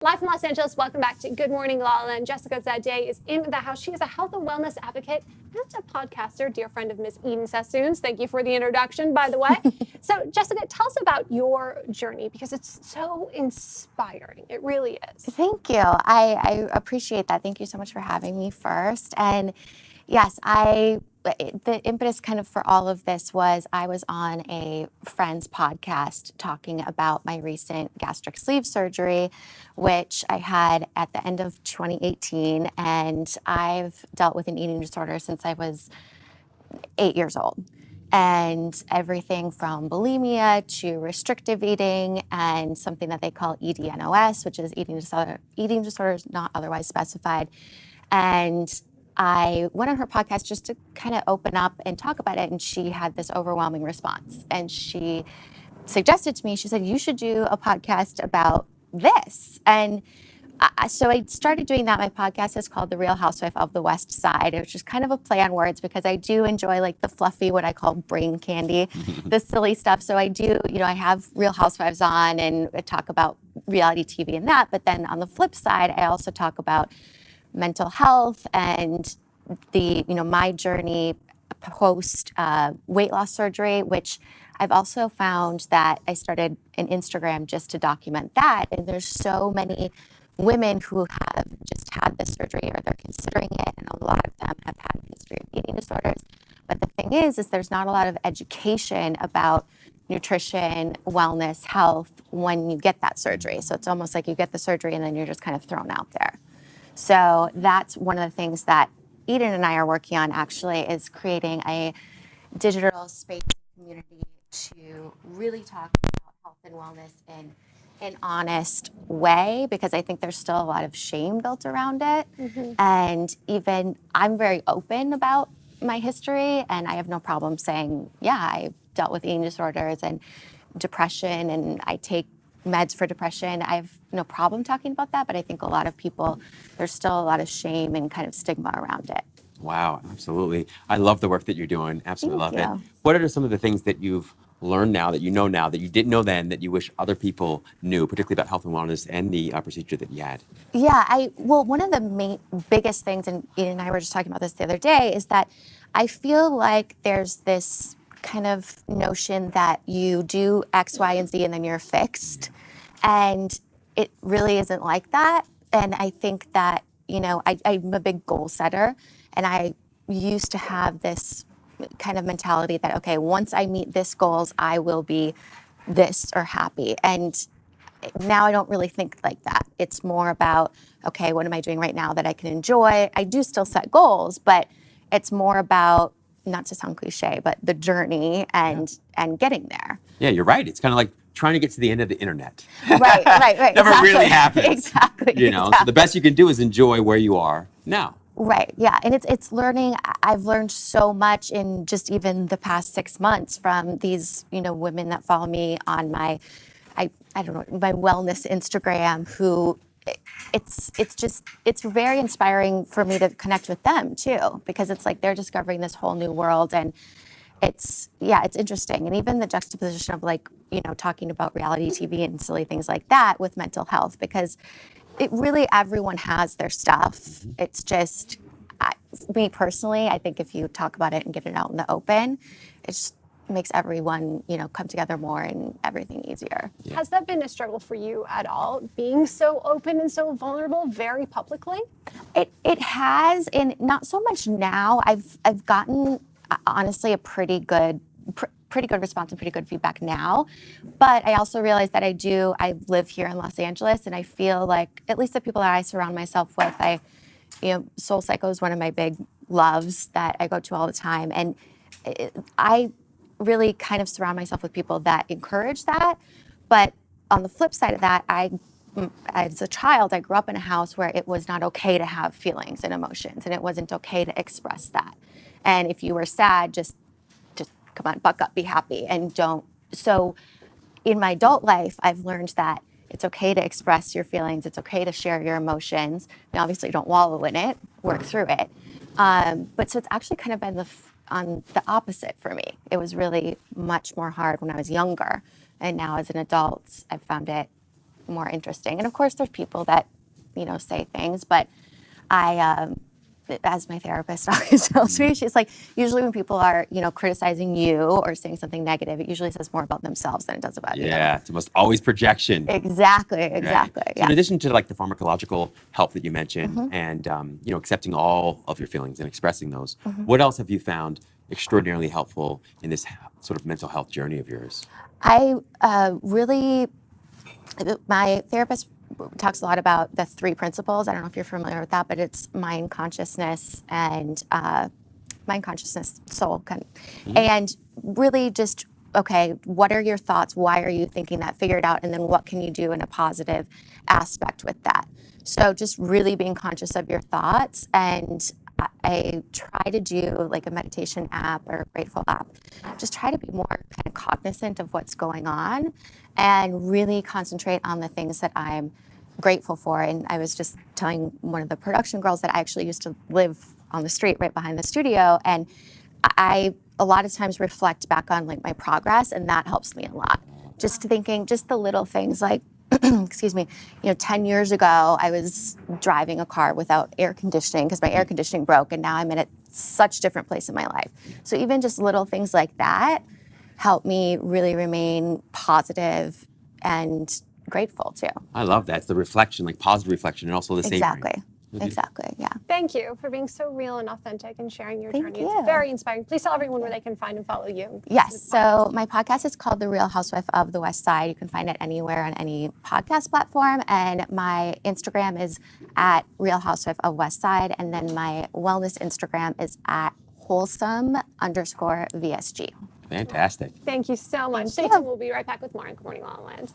Live from Los Angeles, welcome back to Good Morning LaLa. And Jessica Zadeh is in the house. She is a health and wellness advocate and a podcaster, dear friend of Miss Eden Sassoon's. Thank you for the introduction, by the way. So, Jessica, tell us about your journey because it's so inspiring. It really is. Thank you. I appreciate that. Thank you so much for having me first. And yes, the impetus kind of for all of this was I was on a friend's podcast talking about my recent gastric sleeve surgery, which I had at the end of 2018. And I've dealt with an eating disorder since I was 8 years old. And everything from bulimia to restrictive eating and something that they call EDNOS, which is eating disorders not otherwise specified. And I went on her podcast just to kind of open up and talk about it. And she had this overwhelming response. And she suggested to me, she said, you should do a podcast about this. And so I started doing that. My podcast is called The Real Housewife of the West Side, which is kind of a play on words because I do enjoy like the fluffy, what I call brain candy, the silly stuff. So I do, I have Real Housewives on and I talk about reality TV and that. But then on the flip side, I also talk about mental health and my journey post weight loss surgery, which I've also found that I started an Instagram just to document that. And there's so many women who have just had this surgery or they're considering it, and a lot of them have had a history of eating disorders. But the thing is there's not a lot of education about nutrition, wellness, health when you get that surgery. So it's almost like you get the surgery and then you're just kind of thrown out there. So that's one of the things that Eden and I are working on actually is creating a digital space community to really talk about health and wellness in an honest way, because I think there's still a lot of shame built around it. Mm-hmm. And even I'm very open about my history and I have no problem saying, yeah, I've dealt with eating disorders and depression and I take meds for depression. I have no problem talking about that, but I think a lot of people, there's still a lot of shame and kind of stigma around it. Wow, absolutely. I love the work that you're doing. Absolutely Thank love you. it. What are some of the things that you've learned now that you know now that you didn't know then that you wish other people knew, particularly about health and wellness and the procedure that you had? Yeah, one of the biggest things, and Ian and I were just talking about this the other day, is that I feel like there's this kind of notion that you do X, Y, and Z and then you're fixed. And it really isn't like that. And I think that, I'm a big goal setter. And I used to have this kind of mentality that, okay, once I meet this goals, I will be this or happy. And now I don't really think like that. It's more about, okay, what am I doing right now that I can enjoy? I do still set goals, but it's more about, not to sound cliche, but the journey and getting there. Yeah, you're right. It's kind of like trying to get to the end of the internet. Right. Never exactly. really happens. Exactly. So the best you can do is enjoy where you are now. Right. Yeah. And it's learning. I've learned so much in just even the past 6 months from these, women that follow me on my wellness Instagram who it's very inspiring for me to connect with them too, because it's like they're discovering this whole new world and it's interesting. And even the juxtaposition of talking about reality TV and silly things like that with mental health, because it really, everyone has their stuff. Mm-hmm. It's just, me personally, I think if you talk about it and get it out in the open, it just makes everyone, come together more and everything easier. Yeah. Has that been a struggle for you at all, being so open and so vulnerable very publicly? It has, and not so much now. I've gotten, honestly, a pretty good response and pretty good feedback now. But I also realize that I live here in Los Angeles and I feel like at least the people that I surround myself with, Soul Psycho is one of my big loves that I go to all the time. And I really kind of surround myself with people that encourage that. But on the flip side of that, as a child, I grew up in a house where it was not okay to have feelings and emotions and it wasn't okay to express that. And if you were sad, just come on, buck up, be happy, and don't. So in my adult life, I've learned that it's okay to express your feelings. It's okay to share your emotions. And obviously don't wallow in it, work through it. But so it's actually kind of been on the opposite for me. It was really much more hard when I was younger. And now as an adult, I've found it more interesting. And of course, there's people that, say things, but as my therapist always tells me, she's like, usually when people are, criticizing you or saying something negative, it usually says more about themselves than it does about you. Yeah, it's almost always projection. Exactly. Right. So Yeah. in addition to like the pharmacological help that you mentioned and accepting all of your feelings and expressing those, what else have you found extraordinarily helpful in this sort of mental health journey of yours? My therapist talks a lot about the 3 principles. I don't know if you're familiar with that, but it's mind, consciousness, and soul. And really just, okay, what are your thoughts? Why are you thinking that? Figure it out. And then what can you do in a positive aspect with that? So just really being conscious of your thoughts. And I try to do like a meditation app or a grateful app. Just try to be more kind of cognizant of what's going on and really concentrate on the things that I'm grateful for. And I was just telling one of the production girls that I actually used to live on the street right behind the studio. And I a lot of times reflect back on like my progress, and that helps me a lot. Just thinking, just the little things like, excuse me, 10 years ago, I was driving a car without air conditioning because my air conditioning broke, and now I'm in a such different place in my life. So even just little things like that help me really remain positive and grateful too. I love that. It's the reflection, like positive reflection, and also the savoring. Exactly. Yeah. Thank you for being so real and authentic and sharing your Thank journey. you. It's very inspiring. Please tell everyone where they can find and follow you. Yes. So my podcast is called The Real Housewife of the West Side. You can find it anywhere on any podcast platform. And my Instagram is at Real Housewife of West Side. And then my wellness Instagram is at wholesome_VSG. Fantastic. Thank you so much. Stay tuned. We'll be right back with more on Good Morning La La Land.